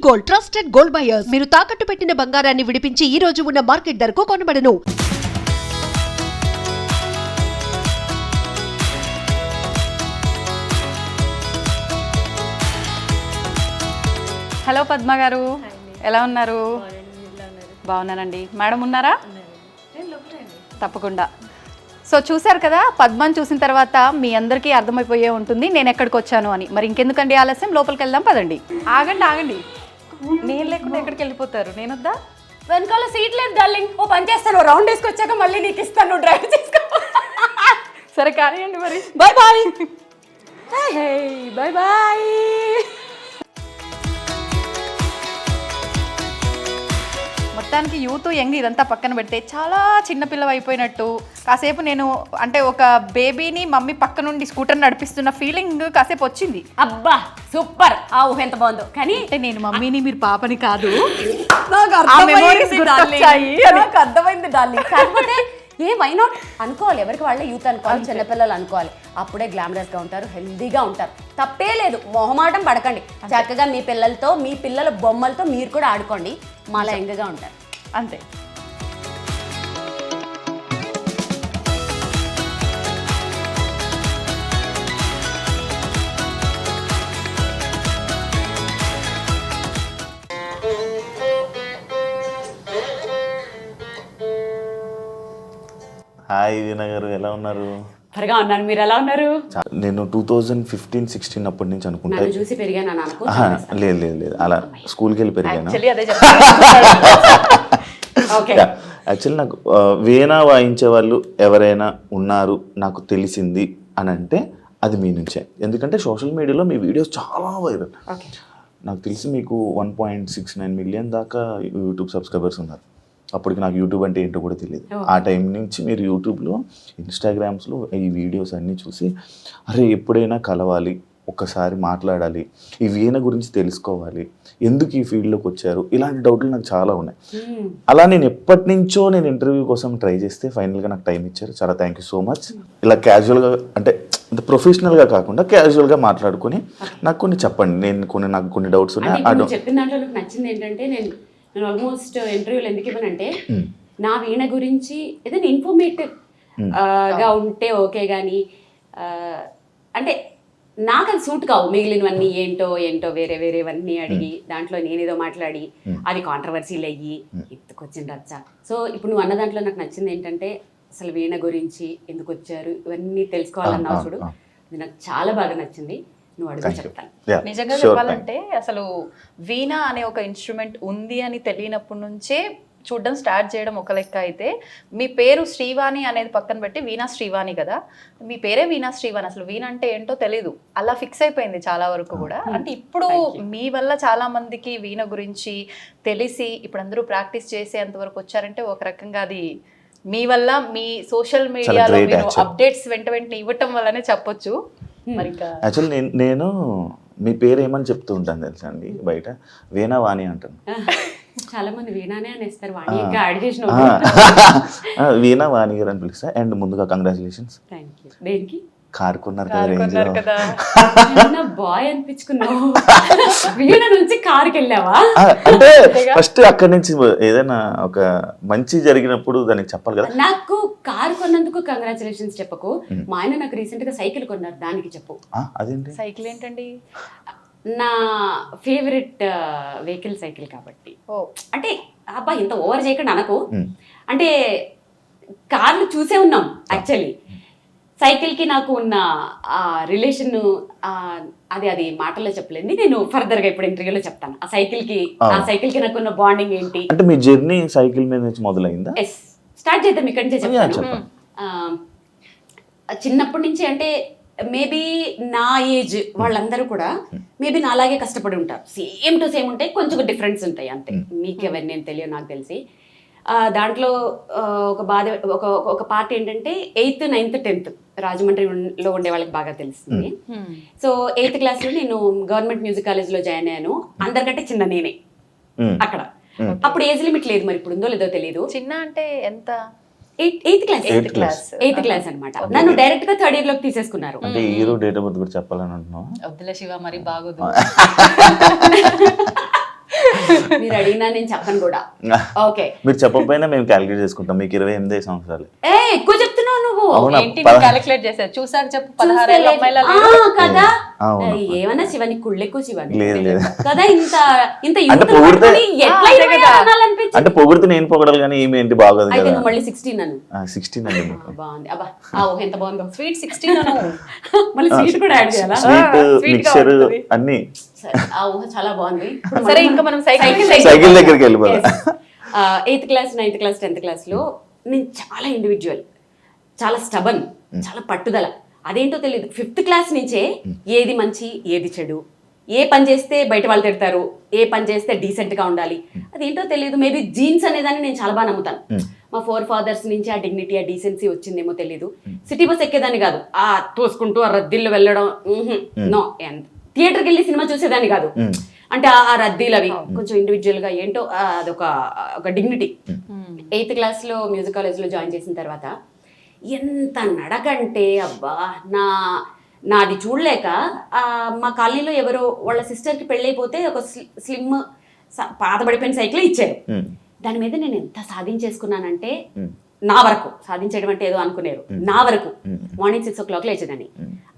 Gold, trusted gold buyers. మీరు తాకట్టు పెట్టిన బంగారాన్ని విడిపించి ఈ రోజు ఉన్న మార్కెట్ ధరకు కొనబడను. హలో పద్మ గారు, ఎలా ఉన్నారు? బాగున్నానండి. మేడం ఉన్నారా? తప్పకుండా. సో చూసారు కదా, పద్మని చూసిన తర్వాత మీ అందరికీ అర్థమైపోయే ఉంటుంది నేను ఎక్కడికి వచ్చాను అని. మరి ఇంకెందుకండి ఆలస్యం, లోపలికి వెళ్దాం పదండి. ఆగండి, నేను లేకుండా ఎక్కడికి వెళ్ళిపోతారు? నేను వద్దా? వెనకాల సీట్ లేదు డార్లింగ్. ఓ పని చేస్తాను, రౌండ్ వేసుకొచ్చాక మళ్ళీ నీకు ఇస్తాను, డ్రైవ్ చేసుకో. సరే కానివ్వండి మరి. Bye bye bye bye. మొత్తానికి యూత్ యంగ్ ఇదంతా పక్కన పెడితే చాలా చిన్నపిల్లవ అయిపోయినట్టు, కాసేపు నేను అంటే ఒక బేబీని మమ్మీ పక్క నుండి స్కూటర్ నడిపిస్తున్న ఫీలింగ్ కాసేపు వచ్చింది. అబ్బా సూపర్, ఆ ఊహ ఎంత బాగుందో. కానీ అంటే నేను మమ్మీని మీరు పాపని కాదు, నాకు అర్థమైంది డార్లింగ్. కాకపోతే వై నాట్ అనుకోవాలి, ఎవరికి వాళ్ళే యూత్ అనుకోవాలి, చిన్నపిల్లలు అనుకోవాలి. అప్పుడే గ్లామరస్ గా ఉంటారు, హెల్దీగా ఉంటారు. తప్పే లేదు, మొహమాటం పడకండి. చక్కగా మీ పిల్లలతో, మీ పిల్లల బొమ్మలతో మీరు కూడా ఆడుకోండి, మళ్ళీ యంగ్గా ఉంటారు. అంతే. హాయ్ వీణా గారు, ఎలా ఉన్నారు? త్వరగా ఉన్నాను, మీరు ఎలా ఉన్నారు? నేను 2015-16 అప్పటి నుంచి అనుకుంటా. నన్ను చూసి పెరిగాను లేదు అలా స్కూల్కి వెళ్ళి పెరిగాను. యాక్చువల్లీ నాకు వీణా వాయించే వాళ్ళు ఎవరైనా ఉన్నారు నాకు తెలిసింది అని అంటే అది మీ నుంచే. ఎందుకంటే సోషల్ మీడియాలో మీ వీడియోస్ చాలా వైరల్. నాకు తెలిసి మీకు 1.69 మిలియన్ దాకా యూట్యూబ్ సబ్స్క్రైబర్స్ ఉన్నారు. అప్పటికి నాకు యూట్యూబ్ అంటే ఏంటో కూడా తెలియదు. ఆ టైం నుంచి మీరు యూట్యూబ్లో, ఇన్స్టాగ్రామ్స్లో ఈ వీడియోస్ అన్నీ చూసి అరే ఎప్పుడైనా కలవాలి, ఒక్కసారి మాట్లాడాలి, ఈ వీణ గురించి తెలుసుకోవాలి, ఎందుకు ఈ ఫీల్డ్లోకి వచ్చారు, ఇలాంటి డౌట్లు నాకు చాలా ఉన్నాయి. అలా నేను ఎప్పటి నుంచో నేను ఇంటర్వ్యూ కోసం ట్రై చేస్తే ఫైనల్గా నాకు టైం ఇచ్చారు. చాలా థ్యాంక్ యూ సో మచ్. ఇలా క్యాజువల్గా అంటే అంత ప్రొఫెషనల్గా కాకుండా క్యాజువల్గా మాట్లాడుకొని నాకు కొన్ని చెప్పండి. నాకు కొన్ని డౌట్స్ ఉన్నాయి. చెప్పిన దాంట్లో నాకు నచ్చింది ఏంటంటే, నేను ఆల్మోస్ట్ ఇంటర్వ్యూలు ఎందుకు ఇవ్వనంటే, నా వీణ గురించి ఏదైనా ఇన్ఫర్మేటివ్ గా ఉంటే ఓకే, కానీ అంటే నాకు అది సూట్ కావు. మిగిలినవన్నీ ఏంటో వేరేవన్నీ అడిగి దాంట్లో నేనేదో మాట్లాడి అది కాంట్రవర్సీలు అయ్యి ఎత్తుకొచ్చిన రచ్చ. సో ఇప్పుడు నువ్వు అన్న దాంట్లో నాకు నచ్చింది ఏంటంటే, అసలు వీణ గురించి ఎందుకు వచ్చారు ఇవన్నీ తెలుసుకోవాలన్నావు చూడు, అది నాకు చాలా బాగా నచ్చింది. నువ్వు అడుగు చెప్తాను. నిజంగా చెప్పాలంటే అసలు వీణ అనే ఒక ఇన్స్ట్రుమెంట్ ఉంది అని తెలియనప్పటి నుంచే చూడడం స్టార్ట్ చేయడం ఒక లెక్క అయితే, మీ పేరు శ్రీవాణి అనేది పక్కన పెట్టి వీణా శ్రీవాణి కదా, మీ పేరే వీణా శ్రీవాణి. అసలు వీణ అంటే ఏంటో తెలీదు, అలా ఫిక్స్ అయిపోయింది చాలా వరకు కూడా. అంటే ఇప్పుడు మీ వల్ల చాలా మందికి వీణ గురించి తెలిసి ఇప్పుడు అందరూ ప్రాక్టీస్ చేసేంత వరకు వచ్చారంటే ఒక రకంగా అది మీ వల్ల, మీ సోషల్ మీడియాలో మీరు అప్డేట్స్ వెంటనే ఇవ్వటం వల్లనే చెప్పొచ్చు. మరి యాక్చువల్లీ నేను మీ పేరు ఏమని చెప్తూ ఉంటాను తెలుసా అండి, బయట వీణా వాణి అంటాను. చాలా మంది వీణానే అనేస్తారు, వాణి ఇంకా యాడ్ చేసిన వీణా వాణి గారు అని పిలుస్తా. అండ్ ముందుగా కంగ్రాచులేషన్స్. దేనికి? కార్ కొన్నారు కదా. బాయ్ అనిపించుకున్నావు, వీణ నుంచి కార్కి వెళ్ళావా? అంటే ఫస్ట్ అక్కడి నుంచి ఏదైనా ఒక మంచి జరిగినప్పుడు దానికి చెప్పాలి కదా. నాకు కార్ కొన్నందుకు కంగ్రాచులేషన్స్ చెప్పకు, మా ఆయన నాకు రీసెంట్ గా సైకిల్ కొన్నారు, దానికి చెప్పు. అదేంటి సైకిల్ ఏంటండి? నా ఫేవరెట్ వెహికల్ సైకిల్ కాబట్టి. అంటే అబ్బా ఇంత ఓవర్ చేయకుండా అనకు, అంటే కార్లు చూసే ఉన్నాం యాక్చువల్లీ. సైకిల్కి నాకు ఉన్న రిలేషన్ అది మాటల్లో చెప్పలేదు, నేను ఫర్దర్గా ఇప్పుడు ఇంటర్వ్యూలో చెప్తాను. ఆ సైకిల్కి నాకు ఉన్న బాండింగ్ ఏంటి. అంటే మీ జర్నీ సైకిల్ మీద నుంచి మొదలైందా? ఎస్, స్టార్ట్ చేద్దాం ఇక్కడి నుంచే చెప్తాను. చిన్నప్పటి నుంచి అంటే మేబీ నా ఏజ్ వాళ్ళందరూ కూడా మేబీ నా అలాగే కష్టపడి ఉంటారు, సేమ్ టు సేమ్ ఉంటాయి, కొంచెం డిఫరెన్స్ ఉంటాయి అంతే. మీకు ఎవరిని నేను తెలియదు, నాకు తెలిసి దాంట్లో ఒక పార్ట్ ఏంటంటే 8th, 9th, 10th రాజమండ్రిలో ఉండే వాళ్ళకి బాగా తెలుస్తుంది. సో 8th క్లాస్లో నేను గవర్నమెంట్ మ్యూజిక్ కాలేజ్లో జాయిన్ అయ్యాను. అందరికంటే చిన్న నేనే అక్కడ. అప్పుడు ఏజ్ లిమిట్ లేదు, మరి ఇప్పుడు ఉందో లేదో తెలియదు. చిన్న అంటే ఎంత? 8th క్లాస్ అనమాట. నన్ను డైరెక్ట్ గా 3rd year లోకి తీసేసుకున్నారు. అంటే హీరో డేట్ ఆఫ్ బర్త్ కూడా చెప్పాలని అంటున్నావా? వద్దులే శివ, మరి బాగోదు. మీరు అడిగినా నేను చెప్పను కూడా. ఓకే, మీరు చెప్పకపోయినా మేము క్యాలిక్యులేట్ చేసుకుంటాం. మీకు 28 సంవత్సరాలు. ఎక్కువ చెప్తున్నావు నువ్వు. అవునా? ఏంటి క్యాలిక్యులేట్ చేశారు? చూసాక చెప్పు. 16 ఏళ్ళ అమ్మాయిలా ఆ, లేరు? కదా. అవును. ఏమన్నా శివాని కుళ్ళెక్కువ శివాని లేదు లేదు. కదా. ఇంత ఇంత అంటే యూత్ పొగిడితే- పట్టుకొని ఎట్లా అదే 26 కదా. అనాలనిపించింది? అంటే పొగిడితే నేను పొగడాలి కానీ ఈమె ఏంటి బాగోదు అయితే కదా. నువ్వు మళ్ళీ 16 అను. 16 అండి మీకు. బాగుంది. అబ్బా ఊహ ఎంత బాగుందో. స్వీట్ 16 అను. మళ్ళీ స్వీట్ కూడా యాడ్ చేయాలా? స్వీట్ sweet గా మిక్చర్ ఉంటుంది. అన్ని. సరే, ఆ ఊహ చాలా బాగుంది. ఇప్పుడు సరే, ఇంకా మనం సైకిల్ సైకిల్ దగ్గరికి వెళ్ళిపోదాం. 8th class 9th class 10th class లో నేను చాలా ఇండివిజువల్, చాలా స్టబన్, చాలా పట్టుదల. అదేంటో తెలియదు. 5th క్లాస్ నుంచే ఏది మంచి ఏది చెడు, ఏ పని చేస్తే బయట వాళ్ళు తిడతారు, ఏ పని చేస్తే డీసెంట్ గా ఉండాలి, అదేంటో తెలియదు. మేబీ జీన్స్ అనేదాన్ని నేను చాలా బాగా నమ్ముతాను. మా ఫోర్ ఫాదర్స్ నుంచి ఆ డిగ్నిటీ ఆ డీసెన్సీ వచ్చిందేమో తెలియదు. సిటీ బస్ ఎక్కేదాన్ని కాదు, ఆ తోసుకుంటూ ఆ రద్దీల్లో వెళ్ళడం. నో, థియేటర్కి వెళ్ళి సినిమా చూసేదాన్ని కాదు. అంటే ఆ రద్దీలు అవి కొంచెం ఇండివిజువల్ గా ఏంటో ఒక డిగ్నిటీ. 8th క్లాస్ లో మ్యూజిక్ కాలేజ్ లో జాయిన్ చేసిన తర్వాత ఎంత నడకంటే అబ్బా, నాది చూడలేక మా కాలనీలో ఎవరో వాళ్ళ సిస్టర్కి పెళ్ళైపోతే ఒక స్లిమ్ పాతబడిపోయిన సైకిల్ ఇచ్చారు. దాని మీద నేను ఎంత సాధించేసుకున్నానంటే, నా వరకు సాధించడం అంటే ఏదో అనుకునేరు, నా వరకు మార్నింగ్ 6 o'clock లేచేదాన్ని.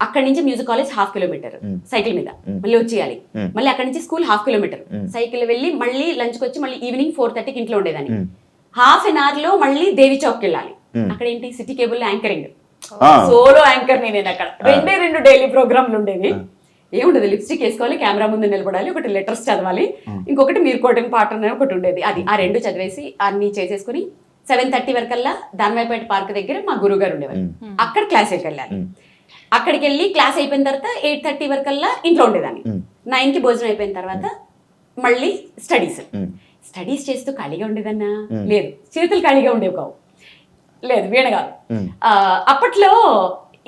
అక్కడి నుంచి మ్యూజిక్ కాలేజ్ 1/2 kilometer సైకిల్ మీద మళ్ళీ వచ్చేయాలి. మళ్ళీ అక్కడి నుంచి స్కూల్ 1/2 kilometer సైకిల్ వెళ్ళి మళ్ళీ లంచ్కి వచ్చి మళ్ళీ ఈవినింగ్ 4:30కి ఇంట్లో ఉండేదాన్ని. ½ an hour లో మళ్ళీ దేవి చౌక్ వెళ్ళాలి. అక్కడ ఏంటి, city cable anchoring, solo anchor నేను. అక్కడ 2 డైలీ ప్రోగ్రాంలు ఉండేవి. ఏముండదు, లిప్స్టిక్ వేసుకోవాలి, కెమెరా ముందు నిలబడాలి, ఒకటి లెటర్స్ చదవాలి, ఇంకొకటి మీరు కోటింగ్ పాట అనేది ఒకటి ఉండేది. అది ఆ 2 చదివేసి అన్ని చేసేసుకుని 7:30 వరకల్లా దానివైపేట పార్క్ దగ్గర మా గురువు గారు ఉండేవారు. అక్కడ క్లాస్కి వెళ్ళాలి. అక్కడికి వెళ్ళి క్లాస్ అయిపోయిన తర్వాత 8:30 వరకల్లా ఇంట్లో ఉండేదాన్ని. 9కి భోజనం అయిపోయిన తర్వాత మళ్ళీ స్టడీస్ చేస్తూ ఖాళీగా ఉండేదన్నా? లేదు, చేతులు ఖాళీగా ఉండేవి కావు. లేదు, వీణ కాదు. అప్పట్లో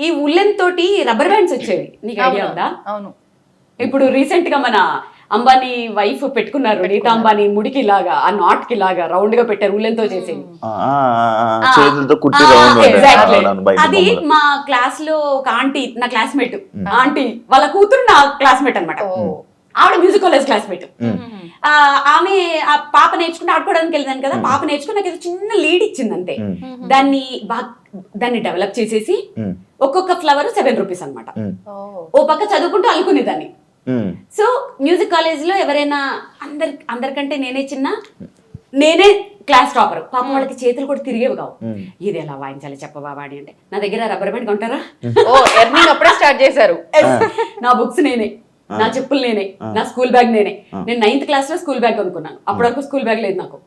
ఈ ఉల్లెన్ తోటి రబ్బర్ బ్యాండ్స్ వచ్చేవి, నీకు ఐడియా ఉందా? అవును. ఇప్పుడు రీసెంట్ గా మన అంబానీ వైఫ్ పెట్టుకున్నారు, నీతా అంబానీ, ముడికి లాగా ఆ నాట్ కి లాగా రౌండ్ గా పెట్టారు, ఉల్లెన్ తో చేసేది. చేతులతో కుట్టి అది మా క్లాస్ లో ఒక ఆంటీ, నా క్లాస్మేట్ ఆంటీ వాళ్ళ కూతురు నా క్లాస్మేట్ అన్నమాట. ఆవిడ మ్యూజిక్ కాలేజ్ క్లాస్మేట్. ఆమె ఆ పాప నేర్చుకుని ఆడుకోవడానికి వెళ్ళాను కదా, పాప నేర్చుకుని నాకు ఏదో చిన్న లీడ్ ఇచ్చింది అంతే. దాన్ని డెవలప్ చేసేసి ఒక్కొక్క ఫ్లవర్ 7 rupees అనమాట. ఓ పక్క చదువుకుంటూ అల్లుకునేదాన్ని. సో మ్యూజిక్ కాలేజ్ లో ఎవరైనా అందరికంటే నేనే చిన్న, నేనే క్లాస్ టాపర్. పాపం వాళ్ళకి చేతులు కూడా తిరిగేవి కావు. ఇది ఎలా వాయించాలి చెప్పవా వాడి అంటే, నా దగ్గర రబ్బర్ బ్యాండ్ కొంటారా? ఎర్నింగ్ అప్పుడే స్టార్ట్ చేశారు. నా బుక్స్ నేనే, నా చెప్పులు నేనే, నా స్కూల్ బ్యాగ్ నేనే. నేను 9th క్లాస్ లో స్కూల్ బ్యాగ్ కొనుక్కున్నాను. అప్పటి వరకు స్కూల్ బ్యాగ్ లేదు నాకు.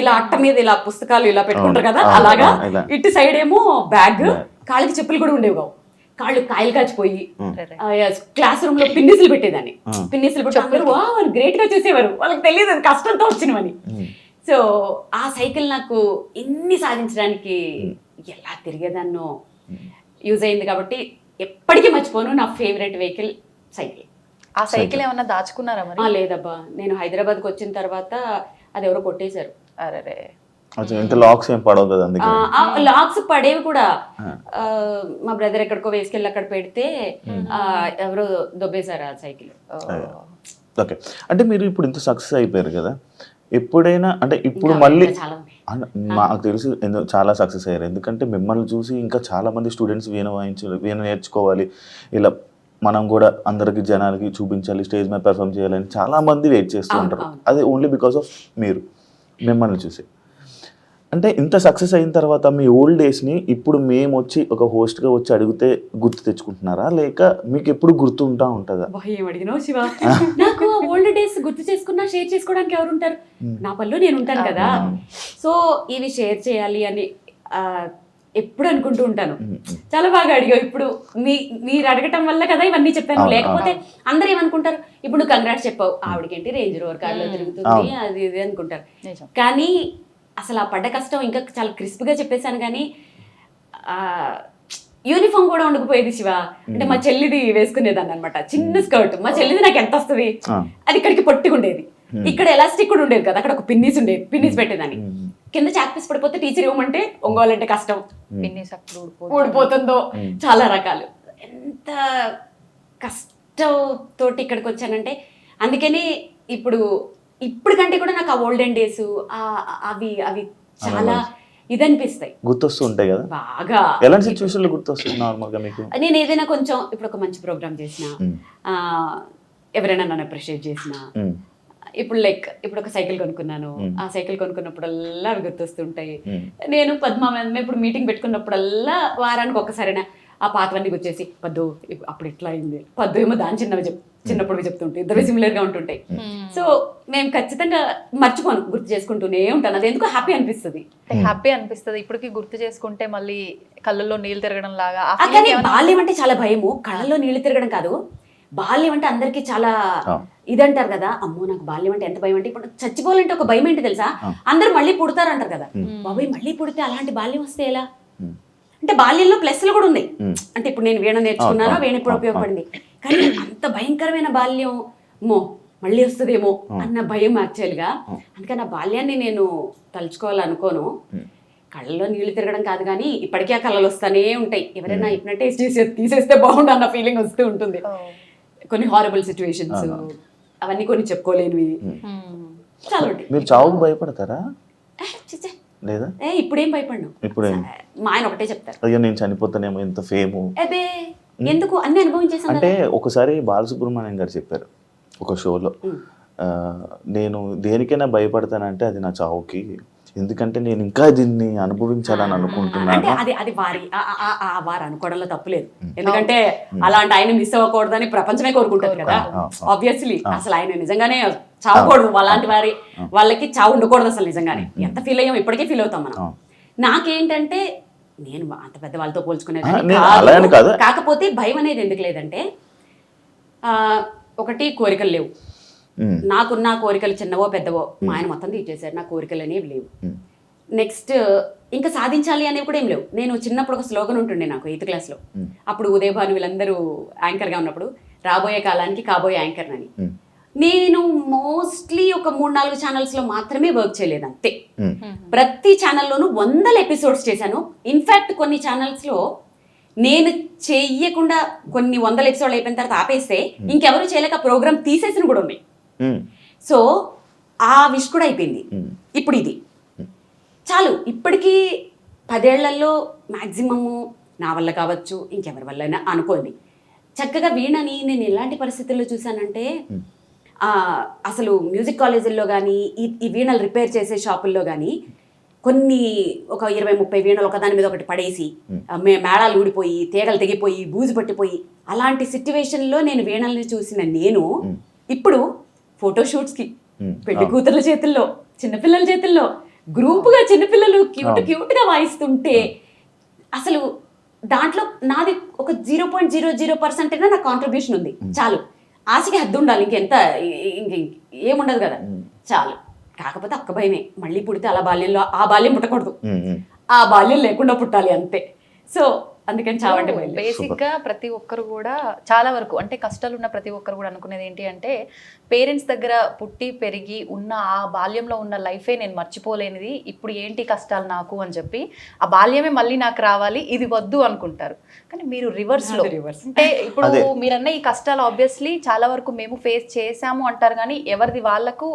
ఇలా అట్ట మీద ఇలా పుస్తకాలు ఇలా పెట్టుకుంటారు కదా, అలాగా. ఇటు సైడ్ ఏమో బ్యాగ్, కాళ్ళకి చెప్పులు కూడా ఉండేవి కావు. కాళ్ళు కాయలు కాచిపోయి క్లాస్ రూమ్ లో పిన్నిసులు పెట్టేదాన్ని. పిన్నిసులు పెట్టి గ్రేట్ గా చూసేవారు, వాళ్ళకి తెలియదు అది కష్టంతో వచ్చినవని. సో ఆ సైకిల్ నాకు ఇన్ని సాధించడానికి ఎలా తిరిగేదాన్నో యూజ్ అయింది. కాబట్టి ఎప్పటికీ మర్చిపోను, నా ఫేవరెట్ వెహికల్ సైకిల్. ఆ సైకిల్ ఏమన్నా దాచుకున్నారా మరి? లేదబ్బా, నేను హైదరాబాద్కి వచ్చిన తర్వాత అది ఎవరో కొట్టేశారు. అరే, లాక్స్ ఏం పడవు కదా, లాక్స్ పడేవి కూడా. మా బ్రదర్ ఎక్కడికో వేసుకెళ్ళి అక్కడ పెడితే ఎవరో దొబ్బేశారు ఆ సైకిల్. ఓకే, అంటే మీరు ఇప్పుడు ఇంత సక్సెస్ అయిపోయారు కదా, ఎప్పుడైనా అంటే ఇప్పుడు మళ్ళీ మాకు తెలుసు చాలా సక్సెస్ అయ్యారు, ఎందుకంటే మిమ్మల్ని చూసి ఇంకా చాలా మంది స్టూడెంట్స్ వీణ నేర్చుకోవాలి, ఇలా మనం కూడా అందరికి జనాలకి చూపించాలి, స్టేజ్ మీద పెర్ఫామ్ చేయాలని చాలా మంది వెయిట్ చేస్తూ ఉంటారు. అది ఓన్లీ బికాస్ ఆఫ్ మీరు, మిమ్మల్ని చూసి. అంటే ఇంత సక్సెస్ అయిన తర్వాత మీ ఓల్డ్ డేస్ని ఇప్పుడు మేము వచ్చి ఒక హోస్ట్గా వచ్చి అడిగితే గుర్తు తెచ్చుకుంటున్నారా, లేక మీకు ఎప్పుడు గుర్తుంటా ఉంటుందా? ఏం అడిగినావు శివ, నాకు ఓల్డ్ డేస్ గుర్తు చేసుకున్నా షేర్ చేసుకోవడానికి ఎవరు ఉంటారు? నా పనిలో నేను ఉంటాను కదా. సో ఇవి షేర్ చేయాలి అని ఎప్పుడు అనుకుంటూ ఉంటాను. చాలా బాగా అడిగావు. ఇప్పుడు మీరు అడగటం వల్ల కదా ఇవన్నీ చెప్పాను, లేకపోతే అందరు ఏమనుకుంటారు, ఇప్పుడు నువ్వు కంగ్రాట్స్ చెప్పావు, ఆవిడకేంటి రేంజ్ రోవర్ కార్లో తిరుగుతుంది అది ఇది అనుకుంటారు. కానీ అసలు ఆ పడ్డ కష్టం ఇంకా చాలా క్రిస్ప్గా చెప్పేశాను. కానీ యూనిఫామ్ కూడా ఉండకపోయేది శివ. అంటే మా చెల్లిది వేసుకునేదాన్ని అనమాట, చిన్న స్కర్ట్. మా చెల్లిది నాకు ఎంత వస్తుంది, అది ఇక్కడికి పొట్టుకుండేది, ఇక్కడ ఎలాస్టిక్ కూడా ఉండేది కదా, అక్కడ ఒక పిన్నీస్ ఉండేది, పిన్నీస్ పెట్టేదాన్ని. కింద చాక్పీస్ పడిపోతే టీచర్ ఇవ్వమంటే ఒంగోలంటే కష్టం, పిన్నీస్ ఊడిపోతుందో, చాలా రకాలు. ఎంత కష్టంతో ఇక్కడికి వచ్చానంటే, అందుకని ఇప్పుడు ఇప్పటికంటే కూడా నాకు ఆ ఓల్డెన్ డేస్ అవి అవి చాలా ఇదనిపిస్తాయి, గుర్తొస్తూ ఉంటాయి కదా. బాగా. ఎలాంటి సిచ్యువేషన్లో గుర్తొస్తుంది నార్మల్ గా మీకు? నేను ఏదైనా కొంచెం ఇప్పుడు ఒక మంచి ప్రోగ్రామ్ చేసిన, ఎవరైనా నన్ను అప్రిషియేట్ చేసిన, ఇప్పుడు లైక్ ఇప్పుడు ఒక సైకిల్ కొనుక్కున్నాను, ఆ సైకిల్ కొనుక్కున్నప్పుడల్లా అవి గుర్తొస్తుంటాయి. నేను పద్మ ఇప్పుడు మీటింగ్ పెట్టుకున్నప్పుడల్లా వారానికి ఒక్కసారైనా ఆ పాతవన్నీ వచ్చేసి పద్దు అప్పుడు ఇట్లా అయింది, పద్దు ఏమో దాని చిన్నప్పుడు చెప్తుంటాయి, ఇద్దరు సిమిలర్ గా ఉంటుంటాయి. సో మేము ఖచ్చితంగా మర్చిపోను, గుర్తు చేసుకుంటూనే ఉంటాను. అది ఎందుకు హ్యాపీ అనిపిస్తుంది. హ్యాపీ అనిపిస్తుంది ఇప్పటికి గుర్తు చేసుకుంటే, మళ్ళీ కళ్ళల్లో నీళ్ళు తిరగడం లాగా. కానీ బాల్యం అంటే చాలా భయము, కళ్ళల్లో నీళ్లు తిరగడం కాదు. బాల్యం అంటే అందరికి చాలా ఇదంటారు కదా, అమ్మో నాకు బాల్యం అంటే ఎంత భయం అంటే, ఇప్పుడు చచ్చిపోవాలంటే ఒక భయం ఏంటి తెలుసా, అందరూ మళ్ళీ పుడతారు అంటారు కదా. బాబాయ్ మళ్ళీ పుడితే అలాంటి బాల్యం వస్తే ఎలా అంటే, బాల్యంలో ప్లస్లు కూడా ఉన్నాయి. అంటే ఇప్పుడు నేను వీణ నేర్చుకున్నాను, వీణ ఇప్పుడు ఉపయోగపడింది. కానీ అంత భయంకరమైన బాల్యం మో మళ్ళీ వస్తుందేమో అన్న భయం యాక్చువల్గా. అందుకని ఆ బాల్యాన్ని నేను తలుచుకోవాలనుకోను. కళ్ళలో నీళ్లు తిరగడం కాదు, కానీ ఇప్పటికీ ఆ కళ్ళలు వస్తానే ఉంటాయి. ఎవరైనా హిప్నటైజ్ చేసి తీసేస్తే బాగుండు అన్న ఫీలింగ్ వస్తూ ఉంటుంది. కొన్ని హారబుల్ సిచ్యువేషన్స్ అవన్నీ కొన్ని చెప్పుకోలేనివి చాలా ఉంటాయి. మీరు చావుకు భయపడతారా? లేదా? ఇప్పుడేం భయపడ్ను. మా ఆయన ఒకటే చెప్తారు, అయ్యో నేను చనిపోతానేమో, ఎంత ఫేము. అదే ఎందుకు అన్ని అనుభవించేసాను. అంటే ఒకసారి బాలసుబ్రహ్మణ్యం గారు చెప్పారు ఒక షోలో, నేను దేనికైనా భయపడతానంటే అది నా చావుకి, ఎందుకంటే నేను ఇంకా దీన్ని అనుభవించాలని అనుకుంటున్నాను. అది వారు అనుకోవడంలో తప్పులేదు, ఎందుకంటే అలాంటి ఆయన మిస్ అవ్వకూడదని ప్రపంచమే కోరుకుంటారు కదా. ఆబ్వియస్లీ అసలు ఆయన నిజంగానే చావకూడదు, అలాంటి వాళ్ళకి చావు ఉండకూడదు అసలు. నిజంగానే ఎంత ఫీల్ అయ్యాం, ఇప్పటికే ఫీల్ అవుతాం మనం. నాకేంటంటే నేను అంత పెద్ద వాళ్ళతో పోల్చుకునేది కాదు, కాకపోతే భయం అనేది ఎందుకు లేదంటే, ఒకటి కోరికలు లేవు. నాకున్న కోరికలు చిన్నవో పెద్దవో మా ఆయన మొత్తం తీర్చేశారు, నా కోరికలు అనేవి లేవు. నెక్స్ట్ ఇంకా సాధించాలి అనేవి కూడా ఏం లేవు. నేను చిన్నప్పుడు ఒక స్లోగన్ ఉంటుండే నాకు 8th క్లాస్లో, అప్పుడు ఉదయభాను వీళ్ళందరూ యాంకర్గా ఉన్నప్పుడు, రాబోయే కాలానికి కాబోయే యాంకర్ అని. నేను మోస్ట్లీ ఒక 3-4 ఛానల్స్లో మాత్రమే వర్క్ చేయలేదు అంతే. ప్రతి ఛానల్లోనూ 100 ఎపిసోడ్స్ చేశాను. ఇన్ఫ్యాక్ట్ కొన్ని ఛానల్స్లో నేను చెయ్యకుండా కొన్ని 100 ఎపిసోడ్లు అయిపోయిన తర్వాత ఆపేస్తే ఇంకెవరు చేయలేక ప్రోగ్రామ్ తీసేసిన కూడా ఉన్నాయి. సో ఆ విష్ కూడా అయిపోయింది. ఇప్పుడు ఇది చాలు. ఇప్పటికీ 10 ఏళ్లలో మ్యాక్సిమము నా వల్ల కావచ్చు, ఇంకెవరి వల్ల అనుకోండి. చక్కగా వీణని నేను ఎలాంటి పరిస్థితుల్లో చూసానంటే, అసలు మ్యూజిక్ కాలేజీల్లో కానీ ఈ వీణలు రిపేర్ చేసే షాపుల్లో కానీ కొన్ని ఒక 20-30 వీణలు ఒకదాని మీద ఒకటి పడేసి మేళాలు ఊడిపోయి, తీగలు తెగిపోయి, బూజు పట్టిపోయి, అలాంటి సిచ్యువేషన్లో నేను వీణల్ని చూసిన నేను ఇప్పుడు ఫోటోషూట్స్కి పెళ్లి కూతుర్ల చేతుల్లో, చిన్నపిల్లల చేతుల్లో గ్రూపుగా చిన్నపిల్లలు క్యూట్గా వాయిస్తుంటే అసలు దాంట్లో నాది ఒక 0.00% నా కాంట్రిబ్యూషన్ ఉంది. చాలు, ఆశకి హద్దు ఉండాలి, ఇంకెంత ఏముండదు కదా, చాలు. కాకపోతే అక్క భయమే, మళ్ళీ పుడితే అలా బాల్యంలో ఆ బాల్యం పుట్టకూడదు, ఆ బాల్యం లేకుండా పుట్టాలి అంతే. సో అందుకని చావంటే బేసిక్ గా ప్రతి ఒక్కరు కూడా చాలా వరకు అంటే కష్టాలు ఉన్న ప్రతి ఒక్కరు కూడా అనుకునేది ఏంటి అంటే, పేరెంట్స్ దగ్గర పుట్టి పెరిగి ఉన్న ఆ బాల్యంలో ఉన్న లైఫే నేను మర్చిపోలేనిది, ఇప్పుడు ఏంటి కష్టాలు నాకు అని చెప్పి ఆ బాల్యమే మళ్ళీ నాకు రావాలి, ఇది వద్దు అనుకుంటారు. కానీ మీరు రివర్స్ అంటే ఇప్పుడు మీరన్న ఈ కష్టాలు ఆబ్వియస్లీ చాలా వరకు మేము ఫేస్ చేసాము అంటారు, కానీ ఎవరిది వాళ్ళకు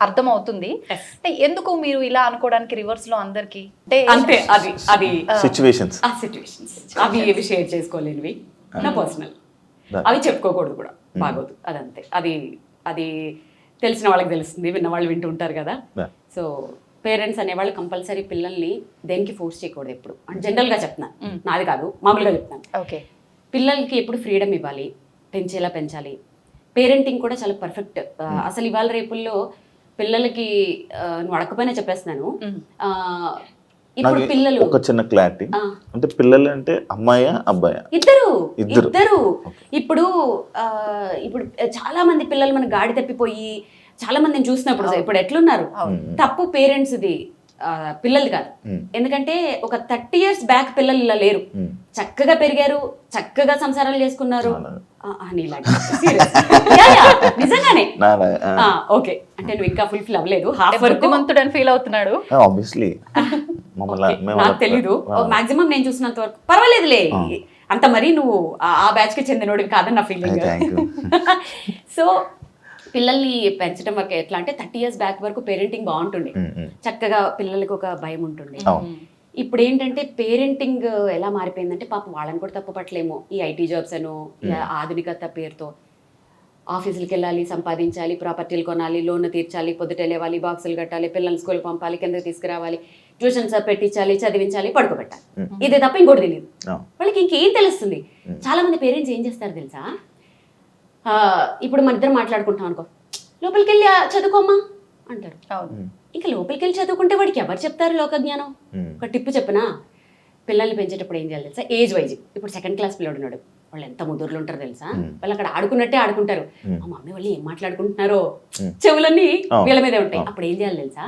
అర్థం అవుతుంది. అంటే ఎందుకు మీరు ఇలా అనుకోవడానికి రివర్స్ లో అందరికి అంటే అది సిచ్యువేషన్స్ అవి ఏవి షేర్ చేసుకోలేనివి, నా పర్సనల్, అవి చెప్పుకోకూడదు కూడా, బాగోదు. అదంతే. అది తెలిసిన వాళ్ళకి తెలుస్తుంది, విన్న వాళ్ళు వింటూ ఉంటారు కదా. సో పేరెంట్స్ అనేవాళ్ళు కంపల్సరీ పిల్లల్ని దేనికి ఫోర్స్ చేయకూడదు ఎప్పుడు. అంటే జనరల్గా చెప్తున్నాను, నాది కాదు, మామూలుగా చెప్తున్నాను. ఓకే, పిల్లలకి ఎప్పుడు ఫ్రీడమ్ ఇవ్వాలి, పెంచేలా పెంచాలి. పేరెంటింగ్ కూడా చాలా పర్ఫెక్ట్. అసలు ఇవాళ రేపుల్లో పిల్లలకి నువ్వు అడగకపోయినా చెప్పేస్తున్నాను, ఇప్పుడు పిల్లలు ఒక చిన్న క్లారిటీ, అంటే పిల్లలు అంటే అమ్మాయా అబ్బాయా? ఇద్దరు. ఇప్పుడు చాలా మంది పిల్లలు మన గాడి తప్పిపోయి చాలా మందిని చూసినప్పుడు ఇప్పుడు ఎట్లున్నారు, తప్పు పేరెంట్స్ది, పిల్లలు కాదు. ఎందుకంటే ఒక 30 years బ్యాక్ పిల్లలు ఇలా లేరు, చక్కగా పెరిగారు, చక్కగా సంసారాలు చేసుకున్నారు. నిజంగా ఓకే, అంటే నువ్వు ఇంకా ఫుల్ఫిల్ అవ్వలేదు, హాఫ్ వరకు మంతుడని ఫీల్ అవుతున్నాడు. నాకు తెలీదు, మాక్సిమం నేను చూసినంత వరకు పర్వాలేదులే, అంత మరి నువ్వు ఆ బ్యాచ్ కి చెందినోడివి కాదని నా ఫీలింగ్. సో పిల్లల్ని పెంచడం వరకు ఎట్లా అంటే 30 years బ్యాక్ వరకు పేరెంటింగ్ బాగుంటుండే, చక్కగా పిల్లలకి ఒక భయం ఉంటుండే. ఇప్పుడు ఏంటంటే పేరెంటింగ్ ఎలా మారిపోయిందంటే పాపం వాళ్ళని కూడా తప్పుపట్టలేము. ఈ ఐటీ జాబ్స్ అను ఆధునికత పేరుతో ఆఫీసులకు వెళ్ళాలి, సంపాదించాలి, ప్రాపర్టీలు కొనాలి, లోన్ తీర్చాలి, పొద్దుట లేవాలి, బాక్సులు కట్టాలి, పిల్లల్ని స్కూల్కి పంపాలి, కిందకి తీసుకురావాలి, ట్యూషన్స్ పెట్టించాలి, చదివించాలి, పడుకోబెట్టాలి. ఇదే తప్ప ఇంకోటి తెలియదు వాళ్ళకి. ఇంకేం తెలుస్తుంది? చాలా మంది పేరెంట్స్ ఏం చేస్తారు తెలుసా, ఇప్పుడు మన ఇద్దరు మాట్లాడుకుంటాం అనుకో, లోపలికి వెళ్ళి చదువుకోమ్మా అంటారు. ఇంకా లోపలికి వెళ్ళి చదువుకుంటే వాడికి ఎవరు చెప్తారు లోక జ్ఞానం? ఒక టిప్పు చెప్పనా, పిల్లల్ని పెంచేటప్పుడు ఏం చేయాలి తెలుసా? Age wise. ఇప్పుడు 2nd class పిల్లడు ఉన్నాడు, వాళ్ళు ఎంత ముదురులు ఉంటారు తెలుసా? వాళ్ళు అక్కడ ఆడుకున్నట్టే ఆడుకుంటారు. మా మమ్మీ వాళ్ళు ఏం మాట్లాడుకుంటున్నారో చెవులన్నీ వీళ్ళ మీదే ఉంటాయి. అప్పుడు ఏం చేయాలి తెలుసా?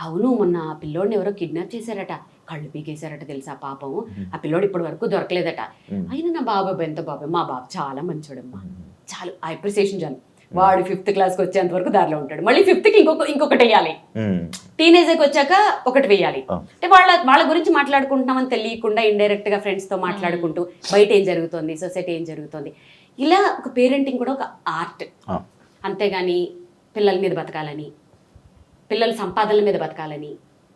అవును, మొన్న పిల్లోడిని ఎవరో కిడ్నాప్ చేశారట, కళ్ళు పీకేశారట తెలుసా పాపం, ఆ పిల్లోడు ఇప్పటి వరకు దొరకలేదట. అయినా నా బాబాయ్ ఎంత బాబాయ్, మా బాబు చాలా మంచోడమ్మా, చాలు ఆ అప్రిసియేషన్ చాలు. వాడు 5th classకి వచ్చేంత వరకు దారిలో ఉంటాడు. మళ్ళీ 5thకి ఇంకొకటి వేయాలి, టీనేజర్కి వచ్చాక ఒకటి వేయాలి. అంటే వాళ్ళ గురించి మాట్లాడుకుంటున్నామని తెలియకుండా ఇండైరెక్ట్ గా ఫ్రెండ్స్ తో మాట్లాడుకుంటూ బయట ఏం జరుగుతుంది, సొసైటీ ఏం జరుగుతుంది, ఇలా ఒక పేరెంటింగ్ కూడా ఒక ఆర్ట్. అంతేగాని పిల్లల మీద బతకాలని, పిల్లల సంపాదనల మీద బతకాలని,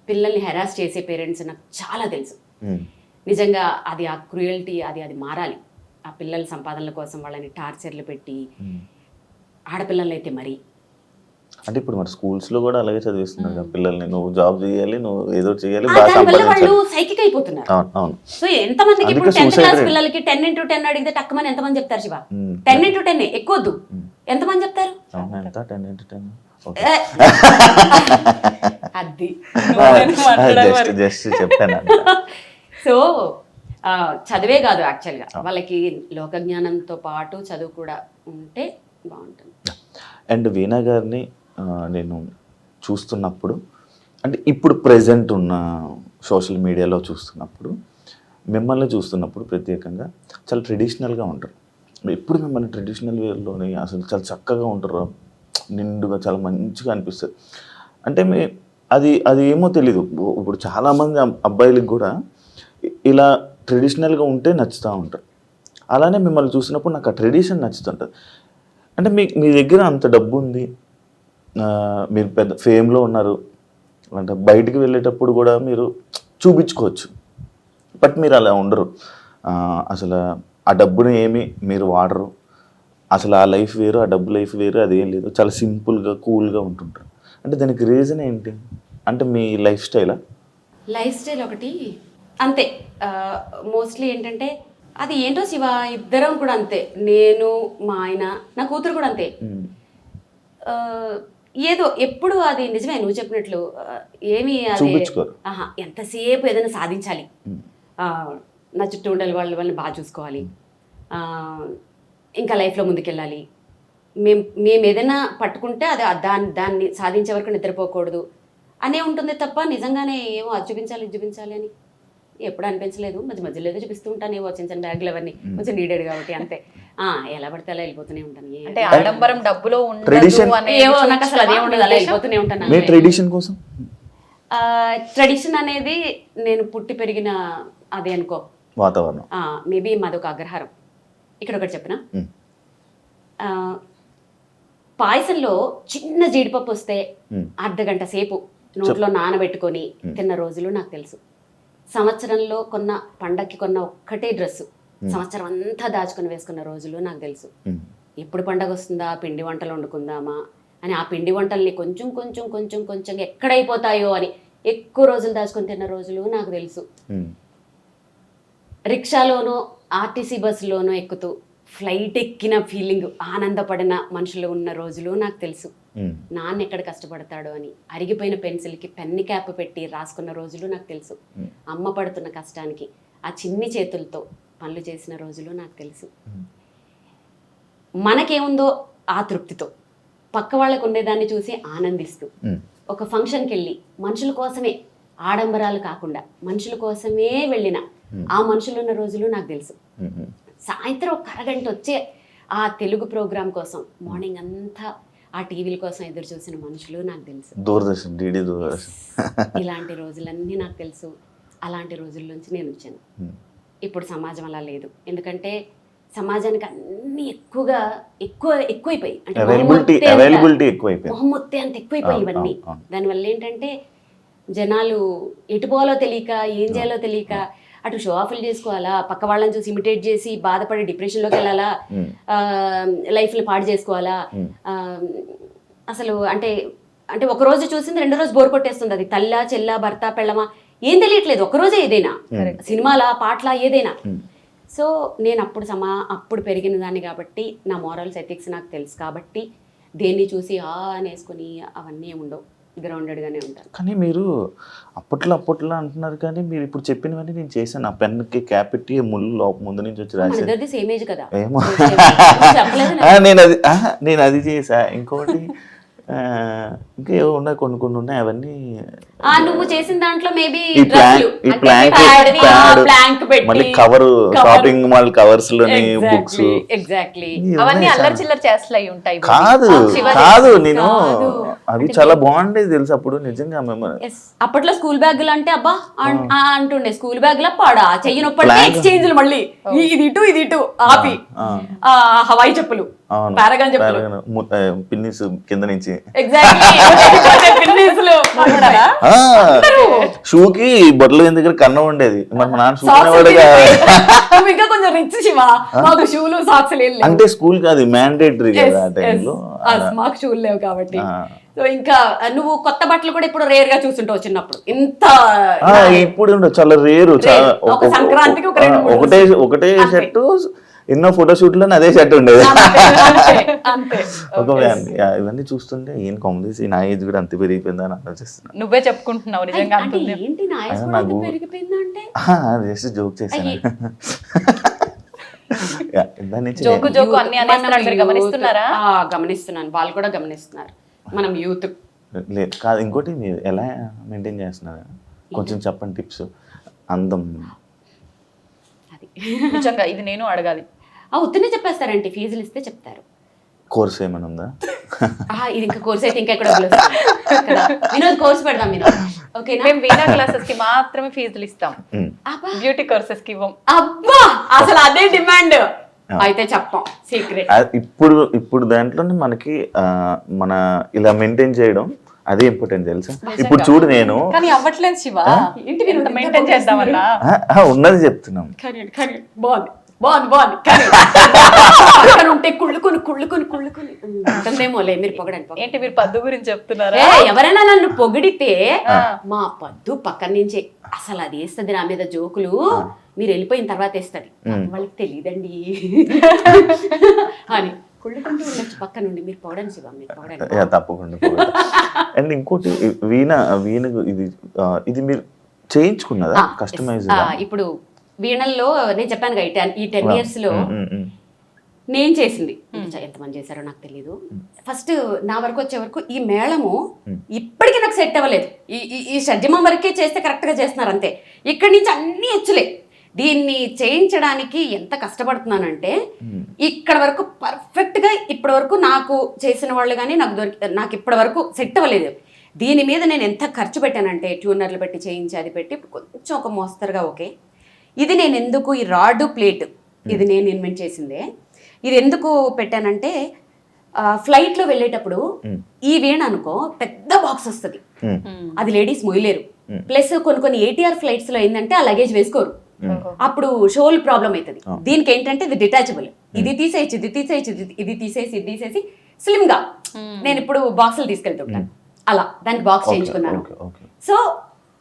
పిల్లల్ని హెరాస్ చేసే పేరెంట్స్ నాకు చాలా తెలుసు. నిజంగా అది ఆ క్రూయల్టీ అది మారాలి. ఆ పిల్లల సంపాదనల కోసం వాళ్ళని టార్చర్లు పెట్టి, ఆడపిల్లలు అయితే మరి అంటే ఇప్పుడు మరి స్కూల్స్ లో కూడా అలాగే చదివిస్తున్నారు కదా పిల్లల్ని, నువ్వు జాబ్ చేయాలి, నువ్వు ఏదో చేయాలి, వాళ్ళు సైకిక్ అయిపోతున్నారు. సో ఎంతమందికి ఇప్పుడు 10th class పిల్లలకి 10x10 అడిగితే టక్కుమని ఎంతమంది చెప్తారు శివ? 10x10 ఎక్కువద్దు, ఎంతమంది చెప్తారు? అది జస్ట్ చెప్పాను. సో చదివే కాదు, యాక్చువల్గా వాళ్ళకి లోక జ్ఞానంతో పాటు చదువు కూడా ఉంటే బాగుంటుంది. అండ్ వీణా గారిని నేను చూస్తున్నప్పుడు, అంటే ఇప్పుడు ప్రెజెంట్ ఉన్న సోషల్ మీడియాలో చూస్తున్నప్పుడు, మిమ్మల్ని చూస్తున్నప్పుడు ప్రత్యేకంగా చాలా ట్రెడిషనల్గా ఉంటారు. ఎప్పుడు మిమ్మల్ని ట్రెడిషనల్ వేలోనే అసలు చాలా చక్కగా ఉంటారు, నిండుగా చాలా మంచిగా అనిపిస్తుంది. అంటే అది ఏమో తెలీదు. ఇప్పుడు చాలామంది అబ్బాయిలకు కూడా ఇలా ట్రెడిషనల్గా ఉంటే నచ్చుతూ ఉంటారు. అలానే మిమ్మల్ని చూసినప్పుడు నాకు ఆ ట్రెడిషన్ నచ్చుతుంటుంది. అంటే మీ దగ్గర అంత డబ్బు ఉంది, మీరు పెద్ద ఫేమ్లో ఉన్నారు, అంటే బయటికి వెళ్ళేటప్పుడు కూడా మీరు చూపించుకోవచ్చు. బట్ మీరు అలా ఉండరు. అసలు ఆ డబ్బుని ఏమి మీరు వాడరు. అసలు ఆ లైఫ్ వేరు, ఆ డబ్బు లైఫ్ వేరు, అదేం లేదు. చాలా సింపుల్గా కూల్గా ఉంటుంటారు. అంటే దానికి రీజన్ ఏంటి? అంటే మీ లైఫ్ స్టైలా? లైఫ్ స్టైల్ ఒకటి అంతే. మోస్ట్లీ ఏంటంటే అది ఏంటో శివ, ఇద్దరం కూడా అంతే. నేను, మా ఆయన, నా కూతురు కూడా అంతే. ఏదో ఎప్పుడు అది నిజమే నువ్వు చెప్పినట్లు ఏమి ఎంతసేపు ఏదైనా సాధించాలి, నా చుట్టూ ఉండాలి, వాళ్ళని బాగా చూసుకోవాలి, ఇంకా లైఫ్లో ముందుకెళ్ళాలి, మేము ఏదైనా పట్టుకుంటే అది దాన్ని సాధించే వరకు నిద్రపోకూడదు అనే ఉంటుంది తప్ప నిజంగానే ఏమో అది చూపించాలి అని ఎప్పుడు అనిపించలేదు. మధ్యలో ఏదో చూపిస్తూ ఉంటాను, ఏవో చిన్న చిన్న బ్యాగులు అవన్నీ కొంచెం నీడెడ్ కాబట్టి అంతే. ఎలా పడితే అలా వెళ్ళిపోతూనే ఉంటాను. అంటే ఆడంబరం డబ్బులో ఏవో నాకు అసలు అదే ఉండదు, అలా వెళ్ళిపోతూనే ఉంటాను. ట్రెడిషన్ అనేది నేను పుట్టి పెరిగిన అదే అనుకో వాతావరణం. మేబీ మాదొక అగ్రహారం. ఇక్కడ ఒకటి చెప్పిన, పాయసంలో చిన్న జీడిపప్పు వస్తే అర్ధగంట సేపు నోట్లో నానబెట్టుకొని తిన్న రోజులు నాకు తెలుసు. సంవత్సరంలో పండక్కి కొన్న ఒక్కటే డ్రెస్సు సంవత్సరం అంతా దాచుకొని వేసుకున్న రోజులు నాకు తెలుసు. ఎప్పుడు పండగ వస్తుందా, పిండి వంటలు వండుకుందామా అని ఆ పిండి వంటల్ని కొంచెం కొంచెం కొంచెం కొంచెం ఎక్కడైపోతాయో అని ఎక్కువ రోజులు దాచుకొని తిన్న రోజులు నాకు తెలుసు. రిక్షాలోనో ఆర్టీసీ బస్సులోనో ఎక్కుతూ ఫ్లైట్ ఎక్కిన ఫీలింగ్, ఆనందపడిన మనుషులు ఉన్న రోజులు నాకు తెలుసు. నాన్న ఎక్కడ కష్టపడతాడో అని అరిగిపోయిన పెన్సిల్కి పెన్ని క్యాప్ పెట్టి రాసుకున్న రోజులు నాకు తెలుసు. అమ్మ పడుతున్న కష్టానికి ఆ చిన్ని చేతులతో పనులు చేసిన రోజులు నాకు తెలుసు. మనకేముందో ఆ తృప్తితో పక్క వాళ్ళకు ఉండేదాన్ని చూసి ఆనందిస్తూ ఒక ఫంక్షన్కి వెళ్ళి మనుషుల కోసమే, ఆడంబరాలు కాకుండా మనుషుల కోసమే వెళ్ళిన ఆ మనుషులు ఉన్న రోజులు నాకు తెలుసు. సాయంత్రం ఒక అరగంట వచ్చే ఆ తెలుగు ప్రోగ్రాం కోసం మార్నింగ్ అంతా ఆ టీవీల కోసం ఎదురు చూసిన మనుషులు నాకు తెలుసు. దూరదర్శన్, డిడి దూరదర్శన్, ఇలాంటి రోజులన్నీ నాకు తెలుసు. అలాంటి రోజుల నుంచి నేను వచ్చాను. ఇప్పుడు సమాజం అలా లేదు. ఎందుకంటే సమాజానికి అన్ని ఎక్కువైపోయి అంటే అవైలబిలిటీ ఎక్కువైపోయింది. మొహం మొత్తే అంత ఎక్కువైపోయి ఇవన్నీ. దానివల్ల ఏంటంటే జనాలు ఎటు పోవాలో తెలియక ఏం చేయాలో తెలియక అటు షో ఆఫ్లు చేసుకోవాలా, పక్క వాళ్ళని చూసి ఇమిటేట్ చేసి బాధపడి డిప్రెషన్లోకి వెళ్ళాలా, లైఫ్ని పాడు చేసుకోవాలా. అసలు అంటే అంటే ఒక రోజు చూసింది రెండో రోజు బోర్ కొట్టేస్తుంది. అది తల్లా చెల్లా భర్త పెళ్ళమా ఏం తెలియట్లేదు, ఒకరోజే ఏదైనా సినిమాలా పాటలా ఏదైనా. సో నేను అప్పుడు పెరిగిన దాన్ని కాబట్టి నా మోరల్స్ ఎథిక్స్ నాకు తెలుసు కాబట్టి దేన్ని చూసి అనేసుకుని అవన్నీ ఏమి ఉండవు, గ్రౌండెడ్గానే ఉంటాను. కానీ మీరు అప్పట్లో అంటున్నారు, కానీ మీరు ఇప్పుడు చెప్పినవన్నీ నేను చేశాను. ఆ పెన్కి క్యాప్ పెట్టి ముళ్ళు ముందు నుంచి వచ్చి రాశాను. సేమ్ ఏజ్ కదా. ఏమో నేను అది చేసా. ఇంకోటి ఇంకా ఏవో ఉన్నాయి, కొన్ని ఉన్నాయి. అవన్నీ నువ్వు చేసిన దాంట్లో మేబీ మళ్ళీ కవర్ షాపింగ్ మాల్ కవర్స్ లోని బుక్స్ ఎగ్జాక్ట్లీ అవన్నీ అల్లరి చిల్లర చేస్తలు అయి ఉంటాయి. కాదు నేను అవి చాలా బాగుండేది తెలుసు అప్పుడు నిజంగా. అప్పట్లో స్కూల్ బ్యాగులు అంటే అబ్బా అంటుండే, స్కూల్ బ్యాగ్ లా పాడా చెయ్యి నొప్పి ఎక్స్చేంజ్ మళ్ళీ ఇది ఇటు ఆపి హవాయి చెప్పులు పారాగాన్ చెప్పులు పిన్నిస్ కింద నుంచి షూకి బొట్టలు దగ్గర కన్నం ఉండేది. మరి మా నాన్న షూ ఇంకా కొంచెం రిచ్ శివ, మాకు షూలు సాక్స్ లేవు. అంటే స్కూల్ కాదు మ్యాండేటరీ కదా ఆ టైంలో, మాకు షూలు లేవు కాబట్టి. సో ఇంకా నువ్వు కొత్త బట్టలు కూడా ఇప్పుడు రేర్ గా చూస్తుంటావు. చిన్నప్పుడు ఇంత ఇప్పుడు చాలా రేరు. సంక్రాంతికి ఒకటే షర్టు, ఎన్నో ఫోటోషూట్ లో అదే షర్ట్ ఉండేది. ఇవన్నీ చూస్తుంటే ఏం కాంగ్రెస్ నా ఏజ్ కూడా అంత పెరిగిపోయిందా అని ఆలోచిస్తున్నా. నువ్వే చెప్పుకుంటున్నావు నిజంగా. జస్ట్ జోక్ చేశాను. గమనిస్తున్నాను, వాళ్ళు కూడా గమనిస్తున్నారు. మనం యూత్ లేదు కాదు. ఇంకోటి మీరు ఎలా మెయింటైన్ చేస్తున్నారు కొంచెం చెప్పండి టిప్స్. అందం నిజంగా ఇది నేను అడగాలి. ఉత్తనే చెప్పేస్తారంటే ఫీజులు ఇస్తే చెప్తారు. కోర్స్ ఏమైనా ఉందా? ఇది ఇంకా కోర్స్ అయితే ఇంకా ఎక్కడ వినోద్ కోర్స్ పెడదాం మీరు. ఓకేనా? మేము వీణా క్లాసెస్ కి మాత్రమే ఫీజులు ఇస్తాం, బ్యూటీ కోర్సెస్ కి ఇవ్వం. అబ్బా అసలు అదే డిమాండ్. అయితే చెప్పం సీక్రెట్. ఇప్పుడు దాంట్లోనే మనకి మన ఇలా మెయింటైన్ చేయడం అదే ఇంపార్టెంట్ తెలుసా. ఇప్పుడు చూడు నేను అవ్వట్లేదు శివ, మెయింటైన్ చేద్దామన్నా ఉన్నది చెప్తున్నాం. ఉంటే కుళ్ళుకొని అంటుందేమోలే మీరు పొగడానికి. ఏంటి మీరు పద్దు గురించి చెప్తున్నారా? ఎవరైనా నన్ను పొగిడితే మా పద్దు పక్కన నుంచే అసలు అది వేస్తుంది నా మీద జోకులు, మీరు వెళ్ళిపోయిన తర్వాత వేస్తుంది, వాళ్ళకి తెలియదండి అని కుళ్ళుకుంటూ ఉండొచ్చు పక్క నుండి. మీరు పొగడండి శివ, మీరు పొగడండి తప్పకుండా. అండ్ ఇంకోటి వీణ ఇది మీరు చేయించుకున్నదా కస్టమైజ్? ఇప్పుడు వీణల్లో నేను చెప్పాను కదా ఈ 10 years లో నేను చేసింది. ఎంతమంది చేశారో నాకు తెలీదు. ఫస్ట్ నా వరకు వచ్చే వరకు ఈ మేళము ఇప్పటికీ నాకు సెట్ అవ్వలేదు. ఈ షడ్జమం వరకే చేస్తే కరెక్ట్ గా చేస్తున్నారు అంతే. ఇక్కడి నుంచి అన్ని హెచ్చులే. దీన్ని చేయించడానికి ఎంత కష్టపడుతున్నానంటే ఇక్కడ వరకు పర్ఫెక్ట్ గా ఇప్పటి వరకు నాకు చేసిన వాళ్ళు కానీ నాకు ఇప్పటి వరకు సెట్ అవ్వలేదు. దీని మీద నేను ఎంత ఖర్చు పెట్టానంటే ట్యూనర్లు పెట్టి చేయించి అది పెట్టి కొంచెం ఒక మోస్తరుగా ఓకే. ఇది నేను ఎందుకు ఈ రాడ్ ప్లేట్ ఇది నేను ఇన్వెంట్ చేసిందే. ఇది ఎందుకు పెట్టానంటే ఫ్లైట్లో వెళ్ళేటప్పుడు ఈ వీణ అనుకో పెద్ద బాక్స్ వస్తుంది, అది లేడీస్ మొయ్యలేరు. ప్లస్ కొన్ని ATR ఫ్లైట్స్ లో ఏంటంటే ఆ లగేజ్ వేసుకోరు, అప్పుడు షోల్ ప్రాబ్లం అవుతుంది. దీనికి ఏంటంటే ఇది డిటాచబుల్, ఇది తీసేసి ఇది తీసేసి స్లిమ్ గా నేను ఇప్పుడు బాక్సులు తీసుకెళ్తుంటాను. అలా దానికి బాక్స్ చేయించుకున్నాను. సో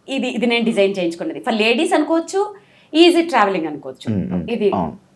ఇది నేను డిజైన్ చేయించుకున్నది ఫర్ లేడీస్ అనుకోవచ్చు, ఈజీ ట్రావెలింగ్ అనుకోవచ్చు. ఇది